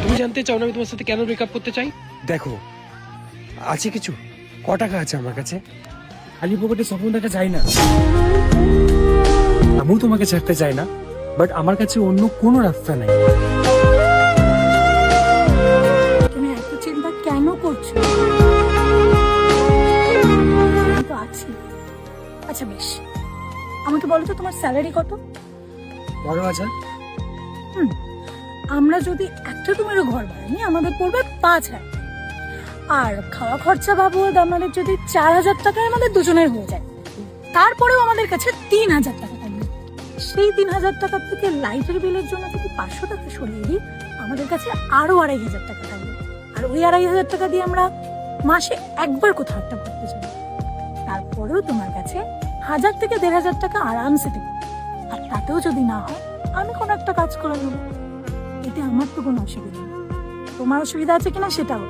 তুমি জানতে চাও না আমি তোমার সাথে কেন ব্রেকআপ করতে চাই? দেখো, আছে কিছু, ক টাকা আছে আমার কাছে, খালি পকেটে স্বপ্ন দেখা যায় না। আমিও তোমাকে ছাড়তে চাই না, বাট আমার কাছে অন্য কোনো রাস্তা নাই। তুমি এত চিন্তা কেন করছো? আমি তো আছি। আচ্ছা বেশ, আমাকে বলো তো তোমার স্যালারি কত? 12,000। আমরা যদি একটা রুমেরও ঘর ভাড়া নিই আমাদের পড়বে 5,000, আর খাওয়া খরচা বাবদ আমাদের যদি 4,000 টাকায় আমাদের দুজনের হয়ে যায়, তারপরেও আমাদের কাছে 3,000 টাকা থাকবে। সেই 3,000 টাকার থেকে লাইটের বিলের জন্য যদি 500 টাকা সরিয়ে দিই আমাদের কাছে আরো 2,500 টাকা থাকবে। আর ওই 2,500 টাকা দিয়ে আমরা মাসে একবার কোথাও একটা ঘুরতে যাবো। তারপরেও তোমার কাছে 1,000 থেকে 1,500 টাকা আরামসে দেবে। আর তাতেও যদি না হয় আমি কোনো একটা কাজ করে দেবো। এতে আমার তো কোনো অসুবিধা নেই। তোমার অসুবিধা আছে কিনা সেটাও